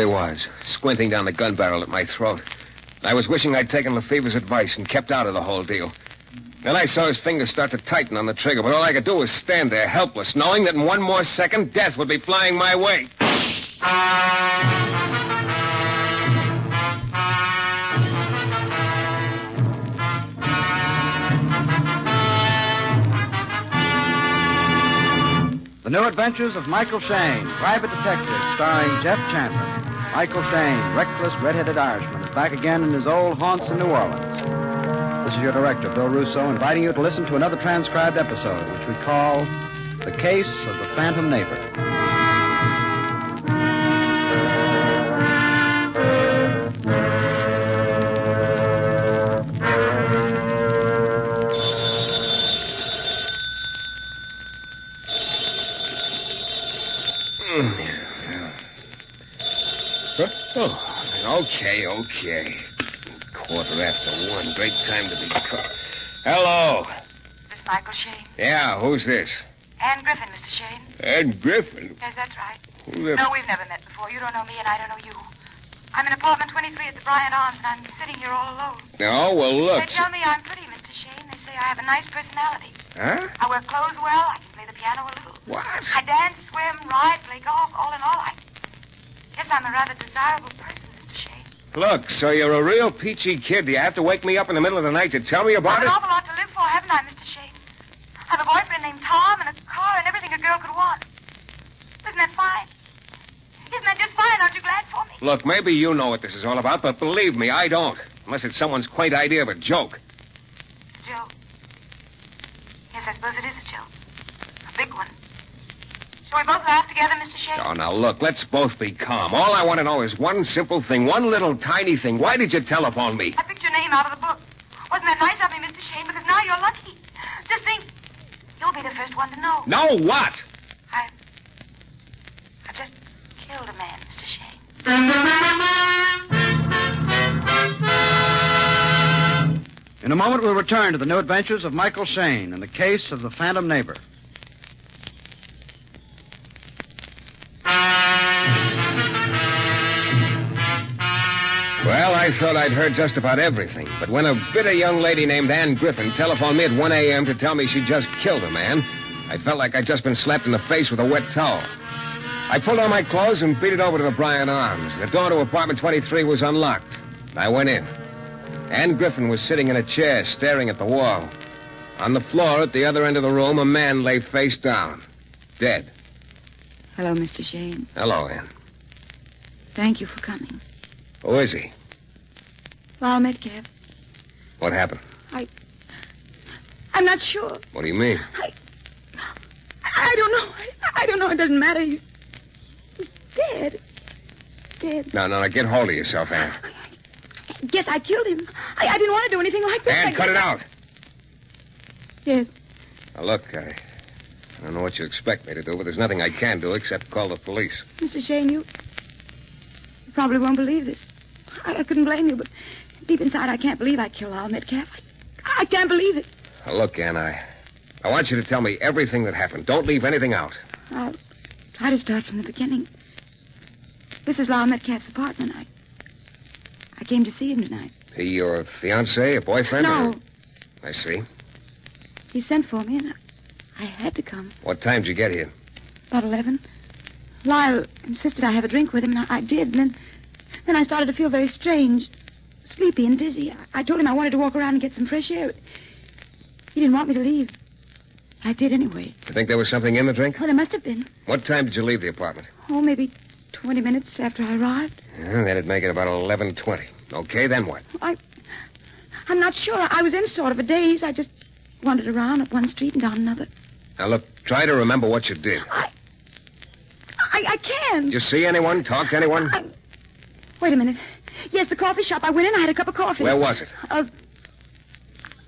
he was, squinting down the gun barrel at my throat. I was wishing I'd taken Lefebvre's advice and kept out of the whole deal. Then I saw his fingers start to tighten on the trigger, but all I could do was stand there, helpless, knowing that in one more second, death would be flying my way. The New Adventures of Michael Shayne, Private Detective, starring Jeff Chandler. Michael Shayne, reckless, red-headed Irishman, is back again in his old haunts in New Orleans. This is your director, Bill Russo, inviting you to listen to another transcribed episode, which we call The Case of the Phantom Neighbor. Okay. 1:15. Great time to be caught. Hello. This Michael Shayne? Yeah, who's this? Anne Griffin, Mr. Shayne. Anne Griffin? Yes, that's right. Who the... No, we've never met before. You don't know me, and I don't know you. I'm in apartment 23 at the Bryant Arms, and I'm sitting here all alone. Oh, well, look. They tell me I'm pretty, Mr. Shayne. They say I have a nice personality. Huh? I wear clothes well. I can play the piano a little. What? I dance, swim, ride, play golf. All in all, I guess I'm a rather desirable person, Mr. Shayne. Look, so you're a real peachy kid. Do you have to wake me up in the middle of the night to tell me about I've it? an awful lot to live for, haven't I, Mr. Shayne? I have a boyfriend named Tom and a car and everything a girl could want. Isn't that fine? Isn't that just fine? Aren't you glad for me? Look, maybe you know what this is all about, but believe me, I don't. Unless it's someone's quaint idea of a joke. A joke? Yes, I suppose it is a joke. A big one. Shall we both laugh together, Mr. Shayne? Oh, now, look, let's both be calm. All I want to know is one simple thing, one little tiny thing. Why did you telephone me? I picked your name out of the book. Wasn't that nice of me, Mr. Shayne? Because now you're lucky. Just think, you'll be the first one to know. Know what? I've just killed a man, Mr. Shayne. In a moment, we'll return to the New Adventures of Michael Shayne and the case of the Phantom Neighbor. Well, I thought I'd heard just about everything. But when a bitter young lady named Anne Griffin telephoned me at 1 a.m. to tell me she'd just killed a man, I felt like I'd just been slapped in the face with a wet towel. I pulled on my clothes and beat it over to the Bryant Arms. The door to apartment 23 was unlocked. I went in. Anne Griffin was sitting in a chair, staring at the wall. On the floor at the other end of the room, a man lay face down, dead. Hello, Mr. Shayne. Hello, Anne. Thank you for coming. Who is he? Lyle Metcalf. What happened? I'm not sure. What do you mean? I don't know. I don't know. It doesn't matter. He's dead. Dead. No, get hold of yourself, Anne. I guess I killed him. I didn't want to do anything like that. Anne, cut it out. Yes. Now, look, I don't know what you expect me to do, but there's nothing I can do except call the police. Mr. Shayne, you probably won't believe this. I couldn't blame you, but deep inside, I can't believe I killed Lyle Metcalf. I can't believe it. Now, look, Anne, I want you to tell me everything that happened. Don't leave anything out. I'll try to start from the beginning. This is Lyle Metcalf's apartment. I came to see him tonight. He your fiancé, a boyfriend? No. Or... I see. He sent for me, and I had to come. What time did you get here? About 11. Lyle insisted I have a drink with him, and I did. And then I started to feel very strange, sleepy and dizzy. I told him I wanted to walk around and get some fresh air. He didn't want me to leave. I did anyway. You think there was something in the drink? Well, there must have been. What time did you leave the apartment? Oh, maybe 20 minutes after I arrived. Yeah, that'd make it about 11:20. Okay, then what? I'm not sure. I was in sort of a daze. I just wandered around up one street and down another. Now, look, try to remember what you did. I can't. Did you see anyone? Talk to anyone? Wait a minute. Yes, the coffee shop. I went in. I had a cup of coffee. Where was it?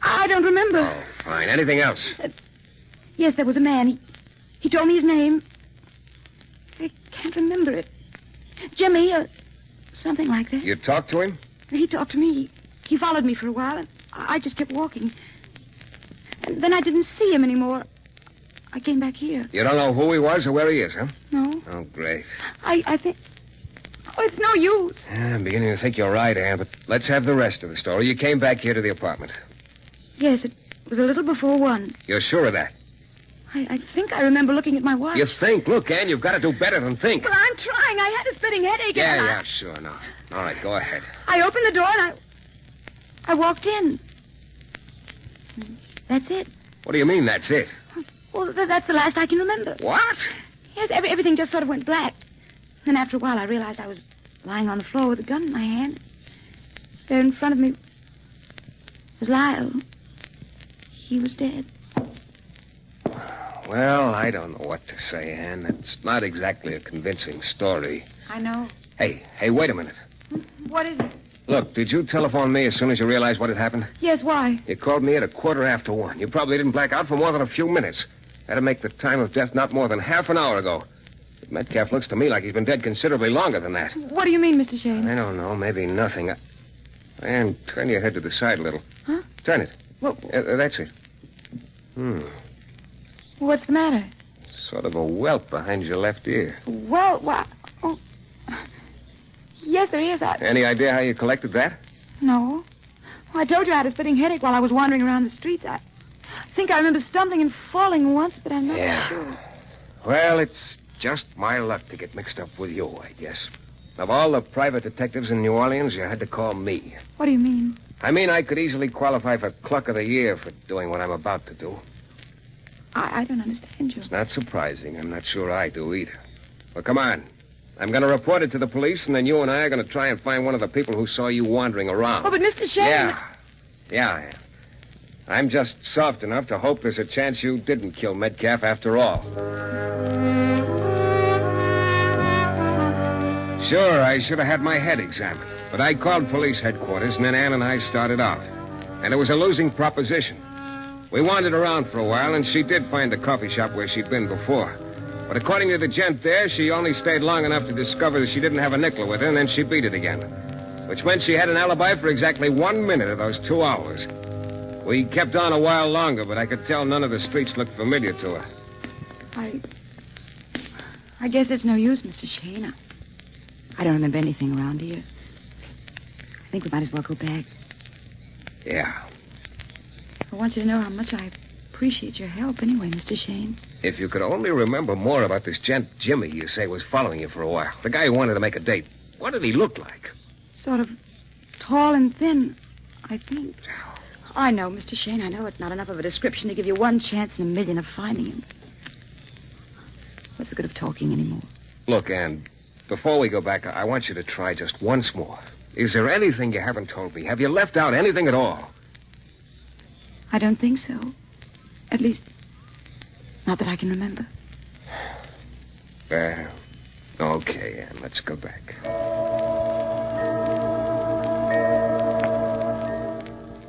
I don't remember. Oh, fine. Anything else? Yes, there was a man. He told me his name. I can't remember it. Jimmy, something like that. You talked to him? He talked to me. He followed me for a while, and I just kept walking. And then I didn't see him anymore. I came back here. You don't know who he was or where he is, huh? No. Oh, great. I think... Oh, it's no use. I'm beginning to think you're right, Ann, but let's have the rest of the story. You came back here to the apartment. Yes, it was a little before 1. You're sure of that? I think I remember looking at my watch. You think? Look, Ann, you've got to do better than think. Well, I'm trying. I had a splitting headache. Yeah, sure, no. All right, go ahead. I opened the door and I walked in. That's it. What do you mean, that's it? Well, that's the last I can remember. What? Yes, everything just sort of went black. Then after a while, I realized I was lying on the floor with a gun in my hand. There in front of me was Lyle. He was dead. Well, I don't know what to say, Ann. It's not exactly a convincing story. I know. Hey, wait a minute. What is it? Look, did you telephone me as soon as you realized what had happened? Yes, why? You called me at 1:15. You probably didn't black out for more than a few minutes. That'd make the time of death not more than half an hour ago. But Metcalf looks to me like he's been dead considerably longer than that. What do you mean, Mr. Shayne? I don't know. Maybe nothing. Ann, turn your head to the side a little. Huh? Turn it. Well, That's it. what's the matter? Sort of a welt behind your left ear. Well, why... Oh. Yes, there is. Any idea how you collected that? No. Well, I told you I had a splitting headache while I was wandering around the streets. I think I remember stumbling and falling once, but I'm not sure. Well, it's just my luck to get mixed up with you, I guess. Of all the private detectives in New Orleans, you had to call me. What do you mean? I mean, I could easily qualify for Cluck of the Year for doing what I'm about to do. I don't understand you. It's not surprising. I'm not sure I do either. Well, come on. I'm going to report it to the police, and then you and I are going to try and find one of the people who saw you wandering around. Oh, but Mr. Shayne... Yeah, I am. I'm just soft enough to hope there's a chance you didn't kill Metcalf after all. Sure, I should have had my head examined. But I called police headquarters, and then Ann and I started out. And it was a losing proposition. We wandered around for a while, and she did find the coffee shop where she'd been before. But according to the gent there, she only stayed long enough to discover that she didn't have a nickel with her, and then she beat it again. Which meant she had an alibi for exactly 1 minute of those 2 hours. We kept on a while longer, but I could tell none of the streets looked familiar to her. I guess it's no use, Mr. Shayne. I don't remember anything around here. I think we might as well go back. Yeah. I want you to know how much I appreciate your help anyway, Mr. Shayne. If you could only remember more about this gent Jimmy you say was following you for a while. The guy who wanted to make a date. What did he look like? Sort of tall and thin, I think. I know, Mr. Shayne. I know it's not enough of a description to give you 1 chance in a million of finding him. What's the good of talking anymore? Look, Ann, before we go back, I want you to try just once more. Is there anything you haven't told me? Have you left out anything at all? I don't think so. At least, not that I can remember. Okay, Ann, let's go back.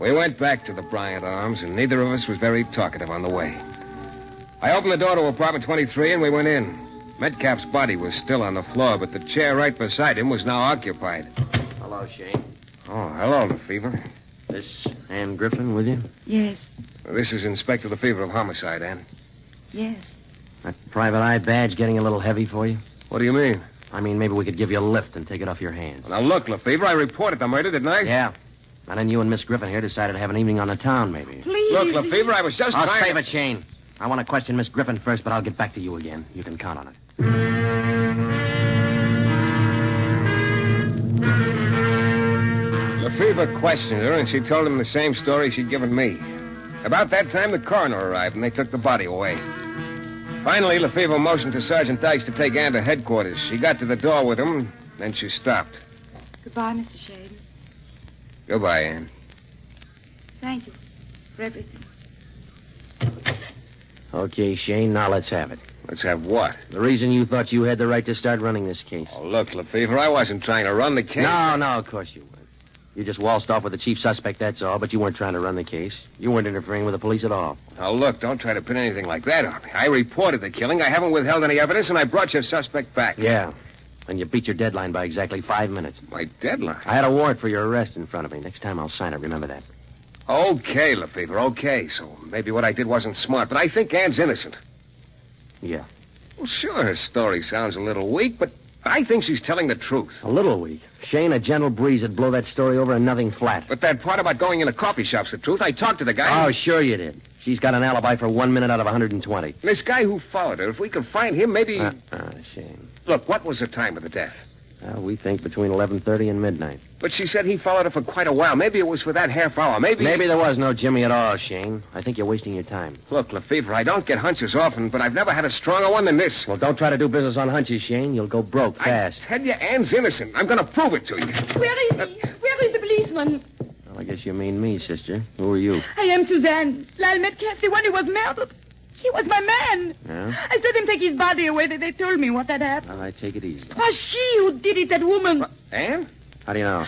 We went back to the Bryant Arms, and neither of us was very talkative on the way. I opened the door to apartment 23, and we went in. Metcalf's body was still on the floor, but the chair right beside him was now occupied. Hello, Shayne. Oh, hello, Lefevre. This Ann Griffin with you? Yes. This is Inspector Lefevre of Homicide, Ann. Yes. That private eye badge getting a little heavy for you? What do you mean? I mean, maybe we could give you a lift and take it off your hands. Now, look, Lefevre, I reported the murder, didn't I? Yeah. And then you and Miss Griffin here decided to have an evening on the town, maybe. Please. Look, Lefevre, I was just I'll trying save it, Shayne. I want to question Miss Griffin first, but I'll get back to you again. You can count on it. Lefevre questioned her, and she told him the same story she'd given me. About that time, the coroner arrived, and they took the body away. Finally, Lefevre motioned to Sergeant Dykes to take Ann to headquarters. She got to the door with him, then she stopped. Goodbye, Mr. Shayne. Goodbye, Ann. Thank you for everything. Okay, Shayne, now let's have it. Let's have what? The reason you thought you had the right to start running this case. Oh, look, Lefevre, I wasn't trying to run the case. No, of course you weren't. You just waltzed off with the chief suspect, that's all, but you weren't trying to run the case. You weren't interfering with the police at all. Now, look, don't try to pin anything like that on me. I reported the killing. I haven't withheld any evidence, and I brought your suspect back. Yeah. And you beat your deadline by exactly 5 minutes. My deadline? I had a warrant for your arrest in front of me. Next time I'll sign it, remember that. Okay, Lefevre, okay. So maybe what I did wasn't smart, but I think Ann's innocent. Yeah. Well, sure, her story sounds a little weak, but I think she's telling the truth. A little weak. Shayne, a gentle breeze would blow that story over and nothing flat. But that part about going into coffee shop's the truth. I talked to the guy. Oh, sure you did. She's got an alibi for 1 minute out of 120. This guy who followed her, if we could find him, maybe... Shayne. Look, what was the time of the death? We think between 11:30 and midnight. But she said he followed her for quite a while. Maybe it was for that half hour. Maybe there was no Jimmy at all, Shayne. I think you're wasting your time. Look, Lefevre, I don't get hunches often, but I've never had a stronger one than this. Well, don't try to do business on hunches, Shayne. You'll go broke fast. I tell you, Anne's innocent. I'm going to prove it to you. Where is he? Where is the policeman? Well, I guess you mean me, sister. Who are you? I am Suzanne. Lyle Metcalf, the one who was murdered. He was my man. Yeah? I saw them take his body away. They told me what had happened. Well, I take it easy. It was she who did it, that woman. What, Anne? How do you know?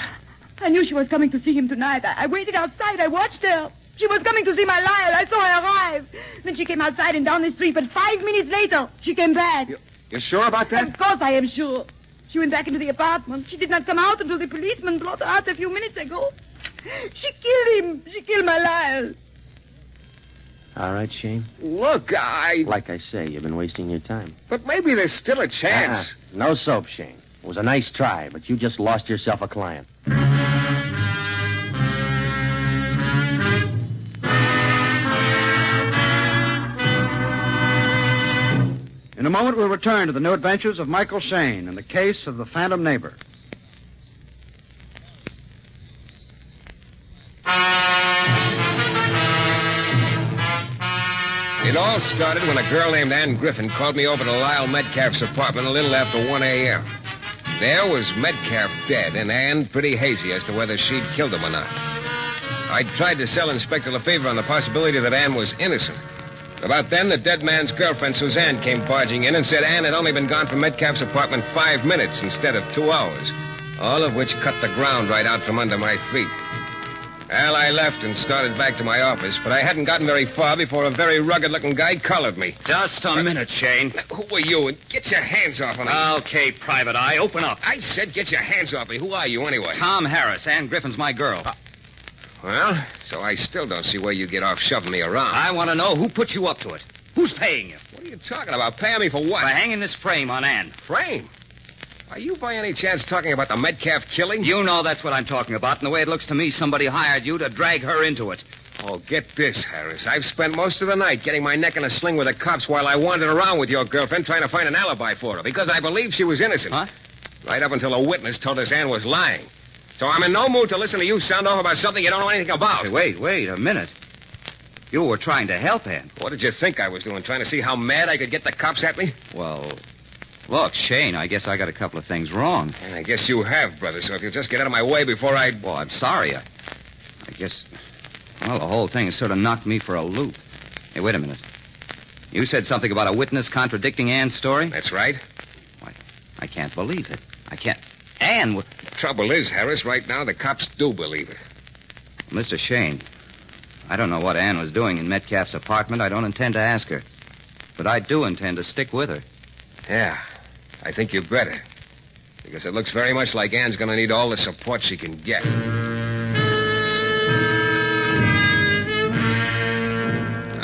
I knew she was coming to see him tonight. I waited outside. I watched her. She was coming to see my Lyle. I saw her arrive. Then she came outside and down the street, but 5 minutes later, she came back. You're sure about that? Of course I am sure. She went back into the apartment. She did not come out until the policeman brought her out a few minutes ago. She killed him. She killed my Lyle. All right, Shayne. Look, Like I say, you've been wasting your time. But maybe there's still a chance. No soap, Shayne. It was a nice try, but you just lost yourself a client. In a moment, we'll return to the new adventures of Michael Shayne in the case of the Phantom Neighbor. It all started when a girl named Anne Griffin called me over to Lyle Metcalf's apartment a little after 1 a.m. There was Metcalf dead, and Anne pretty hazy as to whether she'd killed him or not. I tried to sell Inspector Lefevre on the possibility that Anne was innocent. About then, the dead man's girlfriend, Suzanne, came barging in and said Anne had only been gone from Metcalf's apartment 5 minutes instead of 2 hours, all of which cut the ground right out from under my feet. Well, I left and started back to my office, but I hadn't gotten very far before a very rugged-looking guy collared me. Just a minute, Shayne. Who are you? And get your hands off of me. Okay, Private Eye, open up. I said get your hands off me. Who are you, anyway? Tom Harris. Ann Griffin's my girl. Well, so I still don't see where you get off shoving me around. I want to know who put you up to it. Who's paying you? What are you talking about? Paying me for what? For hanging this frame on Ann. Frame? Are you by any chance talking about the Metcalf killing? You know that's what I'm talking about, and the way it looks to me, somebody hired you to drag her into it. Oh, get this, Harris. I've spent most of the night getting my neck in a sling with the cops while I wandered around with your girlfriend trying to find an alibi for her because I believed she was innocent. Huh? Right up until a witness told us Ann was lying. So I'm in no mood to listen to you sound off about something you don't know anything about. Hey, wait a minute. You were trying to help Ann. What did you think I was doing? Trying to see how mad I could get the cops at me? Well, look, Shayne, I guess I got a couple of things wrong. And I guess you have, brother, so if you'll just get out of my way before I... Well, I'm sorry. I guess... Well, the whole thing has sort of knocked me for a loop. Hey, wait a minute. You said something about a witness contradicting Ann's story? That's right. Why, I can't believe it. I can't... Ann would... Trouble is, Harris, right now the cops do believe it. Mr. Shayne, I don't know what Ann was doing in Metcalf's apartment. I don't intend to ask her. But I do intend to stick with her. Yeah, I think you better. Because it looks very much like Ann's going to need all the support she can get.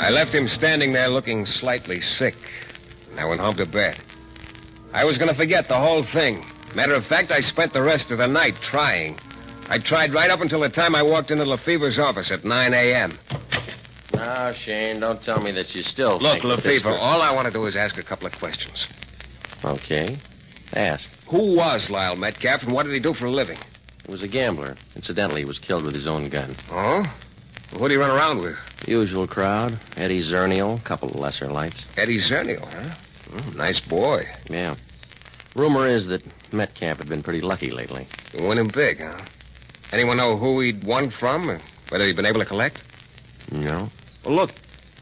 I left him standing there looking slightly sick. And I went home to bed. I was going to forget the whole thing. Matter of fact, I spent the rest of the night trying. I tried right up until the time I walked into Lefevre's office at 9 a.m. Now, Shayne, don't tell me that you still Look, think Lefevre, all I want to do is ask a couple of questions. Okay. Ask. Who was Lyle Metcalf, and what did he do for a living? He was a gambler. Incidentally, he was killed with his own gun. Oh? Well, who did he run around with? Usual crowd. Eddie Zernial, a couple of lesser lights. Eddie Zernial, huh? Nice boy. Yeah. Rumor is that Metcalf had been pretty lucky lately. You won him big, huh? Anyone know who he'd won from, or whether he'd been able to collect? No. Well, look,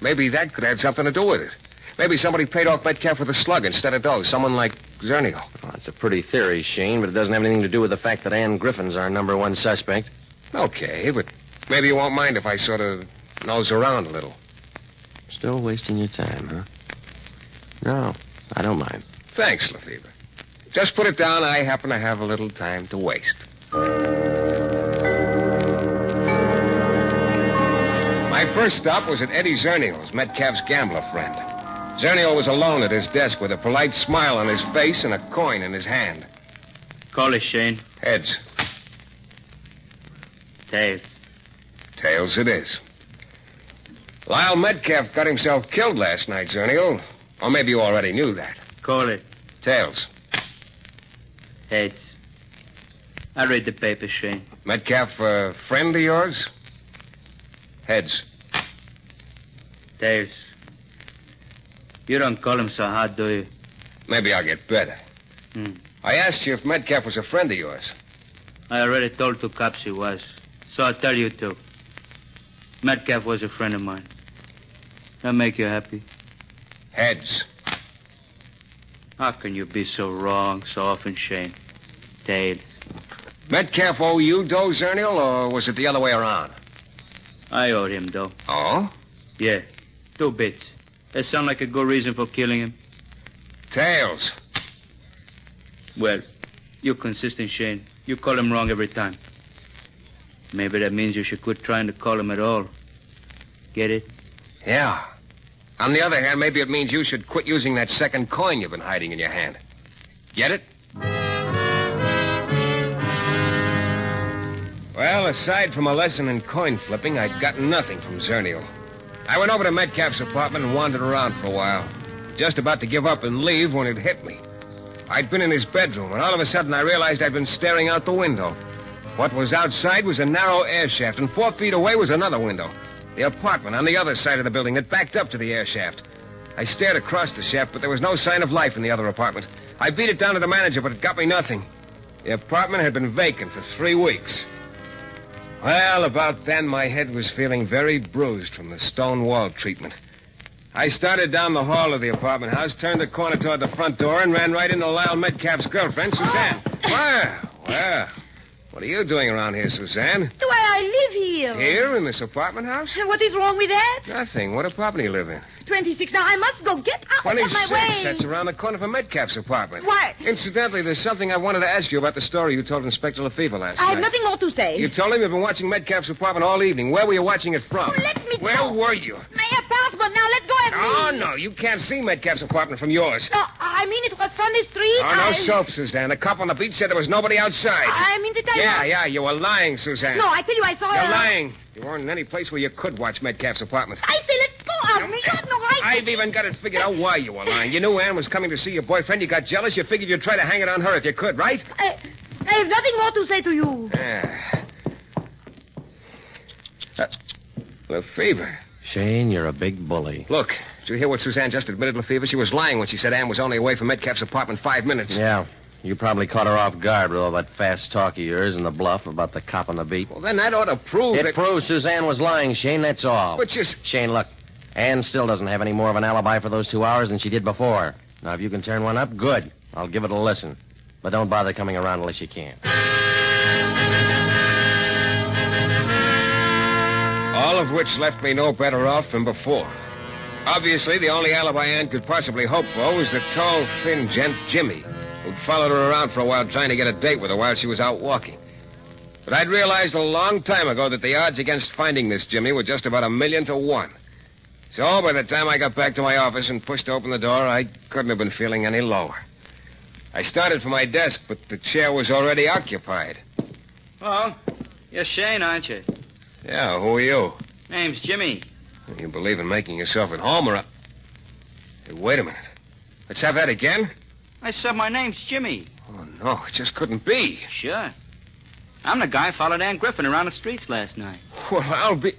maybe that could have something to do with it. Maybe somebody paid off Metcalf with a slug instead of dough. Someone like Zernial. Well, it's a pretty theory, Shayne, but it doesn't have anything to do with the fact that Ann Griffin's our number one suspect. Okay, but maybe you won't mind if I sort of nose around a little. Still wasting your time, huh? No, I don't mind. Thanks, Lefevre. Just put it down. I happen to have a little time to waste. My first stop was at Eddie Zernial's, Metcalf's gambler friend. Zernio was alone at his desk with a polite smile on his face and a coin in his hand. Call it, Shayne. Heads. Tails. Tails it is. Lyle Metcalf got himself killed last night, Zernio. Or maybe you already knew that. Call it. Tails. Heads. I read the paper, Shayne. Metcalf a friend of yours? Heads. Tails. You don't call him so hard, do you? Maybe I'll get better. I asked you if Metcalf was a friend of yours. I already told 2 cops he was. So I'll tell you, too. Metcalf was a friend of mine. That make you happy? Heads. How can you be so wrong so often, Shayne? Tails. Metcalf owe you dough, Zernio, or was it the other way around? I owed him, though. Oh? Yeah. 2 bits. That sound like a good reason for killing him? Tails. Well, you're consistent, Shayne. You call him wrong every time. Maybe that means you should quit trying to call him at all. Get it? Yeah. On the other hand, maybe it means you should quit using that second coin you've been hiding in your hand. Get it? Well, aside from a lesson in coin flipping, I'd gotten nothing from Zernio. I went over to Metcalf's apartment and wandered around for a while. Just about to give up and leave when it hit me. I'd been in his bedroom, and all of a sudden I realized I'd been staring out the window. What was outside was a narrow air shaft, and 4 feet away was another window. The apartment on the other side of the building that backed up to the air shaft. I stared across the shaft, but there was no sign of life in the other apartment. I beat it down to the manager, but it got me nothing. The apartment had been vacant for 3 weeks. Well, about then, my head was feeling very bruised from the stone wall treatment. I started down the hall of the apartment house, turned the corner toward the front door, and ran right into Lyle Metcalf's girlfriend, Suzanne. Well, what are you doing around here, Suzanne? Why, I live here. Here, in this apartment house? What is wrong with that? Nothing. What apartment do you live in? 26. Now, I must go. Get out 26. of my way. That's around the corner from Metcalf's apartment. Why? Incidentally, there's something I wanted to ask you about the story you told Inspector Lefevre last night. I have nothing more to say. You told him you've been watching Metcalf's apartment all evening. Where were you watching it from? Oh, let me Where go. were you? My apartment. Now, let go of me. Oh, no. You can't see Metcalf's apartment from yours. No, I mean it was from the street. Oh, no soap, Suzanne. The cop on the beach said there was nobody outside. I mean to tell you. Yeah, you were lying, Suzanne. No, I tell you, I saw You're her. lying. You weren't in any place where you could watch Metcalf's apartment. I say let go of me. You have no right. I've even got it figured out why you were lying. You knew Ann was coming to see your boyfriend. You got jealous. You figured you'd try to hang it on her if you could, right? I have nothing more to say to you. Yeah. Lefevre. Shayne, you're a big bully. Look, did you hear what Suzanne just admitted, Lefevre? She was lying when she said Ann was only away from Metcalf's apartment 5 minutes. Yeah. You probably caught her off guard with all that fast talk of yours and the bluff about the cop on the beat. Well, then that ought to prove It that... proves Suzanne was lying, Shayne, that's all. But just... Shayne, look. Ann still doesn't have any more of an alibi for those 2 hours than she did before. Now, if you can turn one up, good. I'll give it a listen. But don't bother coming around unless you can. All of which left me no better off than before. Obviously, the only alibi Ann could possibly hope for was the tall, thin gent, Jimmy, who'd followed her around for a while trying to get a date with her while she was out walking. But I'd realized a long time ago that the odds against finding this Jimmy were just about 1,000,000 to 1. So by the time I got back to my office and pushed open the door, I couldn't have been feeling any lower. I started for my desk, but the chair was already occupied. Well, you're Shayne, aren't you? Yeah, who are you? Name's Jimmy. You believe in making yourself at home, or... Hey, wait a minute. Let's have that again? I said my name's Jimmy. Oh, no, it just couldn't be. Sure. I'm the guy who followed Ann Griffin around the streets last night. Well, I'll be...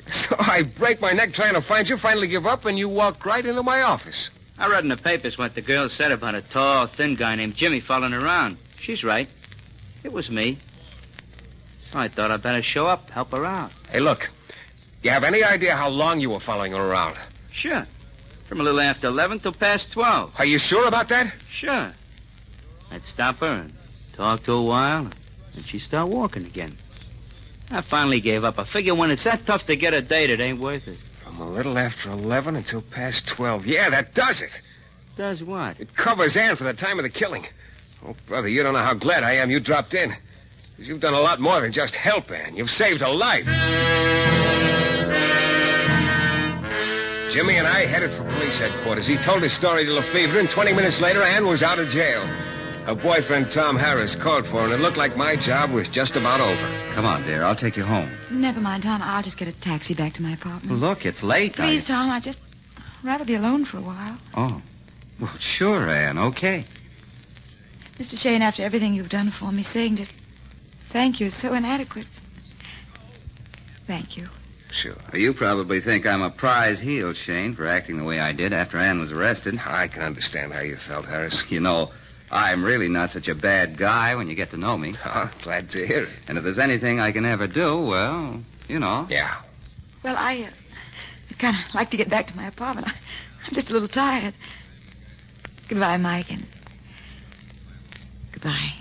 So I break my neck trying to find you, finally give up, and you walk right into my office. I read in the papers what the girl said about a tall, thin guy named Jimmy following her around. She's right. It was me. So I thought I'd better show up, help her out. Hey, look. You have any idea how long you were following her around? Sure. From a little after 11 till past 12. Are you sure about that? Sure. I'd stop her and talk to her a while, and she'd start walking again. I finally gave up. I figure when it's that tough to get a date, it ain't worth it. From a little after 11 until past 12. Yeah, that does it. Does what? It covers Ann for the time of the killing. Oh, brother, you don't know how glad I am you dropped in. 'Cause you've done a lot more than just help Ann. You've saved her life. Jimmy and I headed for police headquarters. He told his story to Lefevre, and 20 minutes later, Ann was out of jail. Her boyfriend, Tom Harris, called for her, and it looked like my job was just about over. Come on, dear. I'll take you home. Never mind, Tom. I'll just get a taxi back to my apartment. Look, it's late. Please, Tom, I'd just rather be alone for a while. Oh. Well, sure, Ann. Okay. Mr. Shayne, after everything you've done for me, saying just thank you is so inadequate. Thank you. Sure. You probably think I'm a prize heel, Shayne, for acting the way I did after Ann was arrested. I can understand how you felt, Harris. You know, I'm really not such a bad guy when you get to know me. Oh, glad to hear it. And if there's anything I can ever do, well, you know. Yeah. Well, I'd kind of like to get back to my apartment. I'm just a little tired. Goodbye, Mike, and goodbye.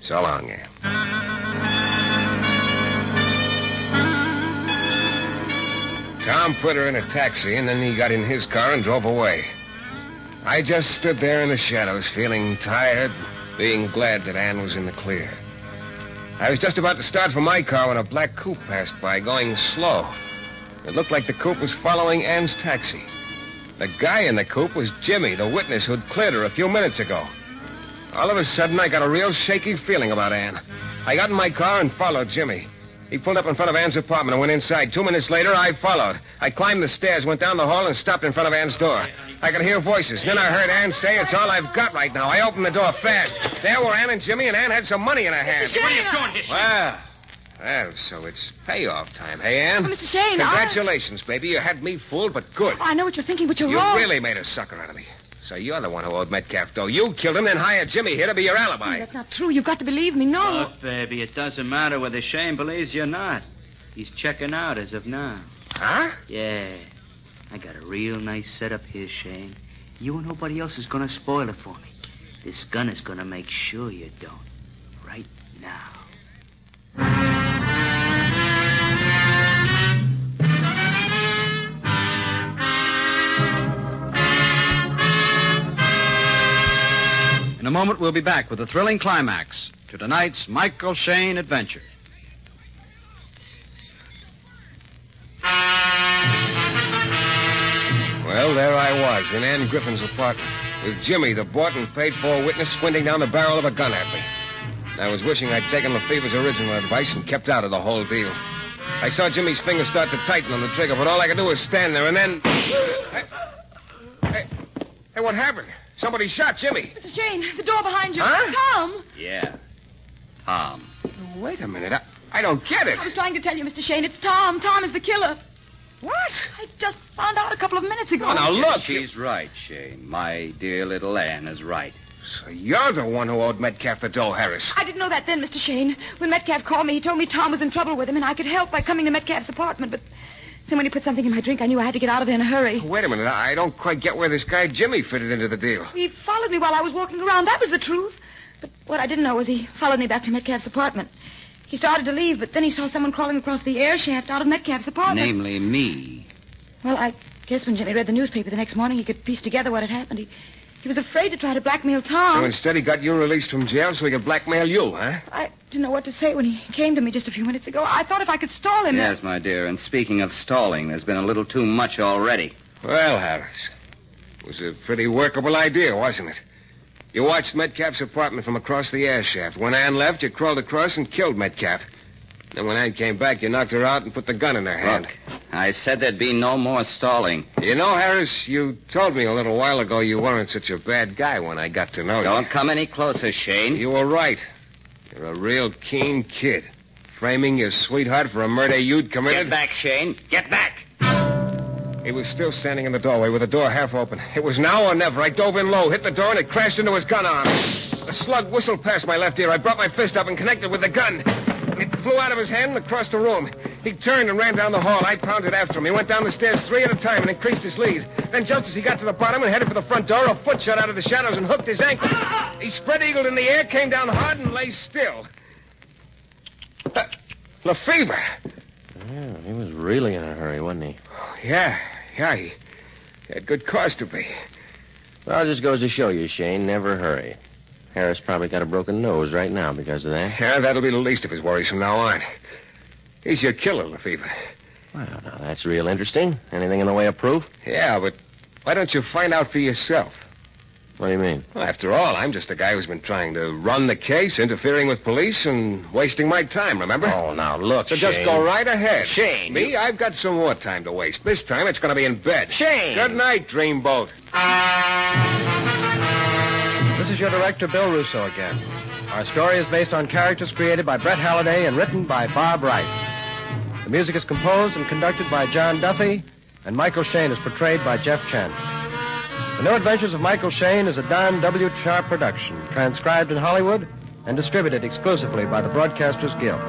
So long, Ann. Tom put her in a taxi, and then he got in his car and drove away. I just stood there in the shadows, feeling tired, being glad that Ann was in the clear. I was just about to start for my car when a black coupe passed by, going slow. It looked like the coupe was following Ann's taxi. The guy in the coupe was Jimmy, the witness who'd cleared her a few minutes ago. All of a sudden, I got a real shaky feeling about Ann. I got in my car and followed Jimmy. He pulled up in front of Ann's apartment and went inside. 2 minutes later, I followed. I climbed the stairs, went down the hall, and stopped in front of Ann's door. I could hear voices. Then I heard Ann say, "It's all I've got right now." I opened the door fast. There were Ann and Jimmy, and Ann had some money in her hand. What are you doing here? Well, so it's payoff time, hey, Ann? Oh, Mr. Shayne, Congratulations, baby. You had me fooled, but good. I know what you're thinking, but you're You wrong. really made a sucker out of me. So you're the one who owed Metcalf, though. You killed him, then hired Jimmy here to be your alibi. That's not true. You've got to believe me. No. Look, baby, it doesn't matter whether Shayne believes you or not. He's checking out as of now. Huh? Yeah. I got a real nice setup here, Shayne. You and nobody else is going to spoil it for me. This gun is going to make sure you don't. Right now. In a moment, we'll be back with a thrilling climax to tonight's Michael Shayne adventure. Well, there I was, in Ann Griffin's apartment, with Jimmy, the bought and paid-for witness, squinting down the barrel of a gun at me. I was wishing I'd taken Lefevre's original advice and kept out of the whole deal. I saw Jimmy's fingers start to tighten on the trigger, but all I could do was stand there, and then... Hey, what happened? Somebody shot Jimmy. Mr. Shayne, the door behind you. Huh? Tom! Yeah. Tom. Wait a minute. I don't get it. I was trying to tell you, Mr. Shayne. It's Tom. Tom is the killer. What? I just found out a couple of minutes ago. Oh, now, look. She's right, Shayne. My dear little Ann is right. So you're the one who owed Metcalf the dough, Harris. I didn't know that then, Mr. Shayne. When Metcalf called me, he told me Tom was in trouble with him, and I could help by coming to Metcalf's apartment. But then when he put something in my drink, I knew I had to get out of there in a hurry. Wait a minute. I don't quite get where this guy Jimmy fitted into the deal. He followed me while I was walking around. That was the truth. But what I didn't know was he followed me back to Metcalf's apartment. He started to leave, but then he saw someone crawling across the air shaft out of Metcalf's apartment. Namely, me. Well, I guess when Jimmy read the newspaper the next morning, he could piece together what had happened. He was afraid to try to blackmail Tom. So instead he got you released from jail so he could blackmail you, huh? I didn't know what to say when he came to me just a few minutes ago. I thought if I could stall him... Yes, my dear. And speaking of stalling, there's been a little too much already. Well, Harris, it was a pretty workable idea, wasn't it? You watched Metcalf's apartment from across the air shaft. When Ann left, you crawled across and killed Metcalf. Then when Ann came back, you knocked her out and put the gun in her hand. Look, I said there'd be no more stalling. You know, Harris, you told me a little while ago you weren't such a bad guy when I got to know you. Don't come any closer, Shayne. You were right. You're a real keen kid. Framing your sweetheart for a murder you'd committed. Get back, Shayne. Get back. He was still standing in the doorway with the door half open. It was now or never. I dove in low, hit the door, and it crashed into his gun arm. A slug whistled past my left ear. I brought my fist up and connected with the gun. It flew out of his hand and across the room. He turned and ran down the hall. I pounded after him. He went down the stairs 3 at a time and increased his lead. Then just as he got to the bottom and headed for the front door, a foot shot out of the shadows and hooked his ankle. He spread-eagled in the air, came down hard, and lay still. Lefevre. Yeah, he was really in a hurry, wasn't he? Yeah, he had good cause to be. Well, it just goes to show you, Shayne, never hurry. Harris probably got a broken nose right now because of that. Yeah, that'll be the least of his worries from now on. He's your killer, Lefevre. Well, now, that's real interesting. Anything in the way of proof? Yeah, but why don't you find out for yourself? What do you mean? Well, after all, I'm just a guy who's been trying to run the case, interfering with police, and wasting my time, remember? Oh, now, look, So just Shayne. go right ahead. Shayne, Me, I've got some more time to waste. This time it's going to be in bed. Shayne! Good night, Dreamboat. This is your director, Bill Russo, again. Our story is based on characters created by Brett Halliday and written by Bob Wright. The music is composed and conducted by John Duffy, and Michael Shayne is portrayed by Jeff Chandler. The New Adventures of Michael Shayne is a Don W. Sharp production, transcribed in Hollywood and distributed exclusively by the Broadcasters Guild.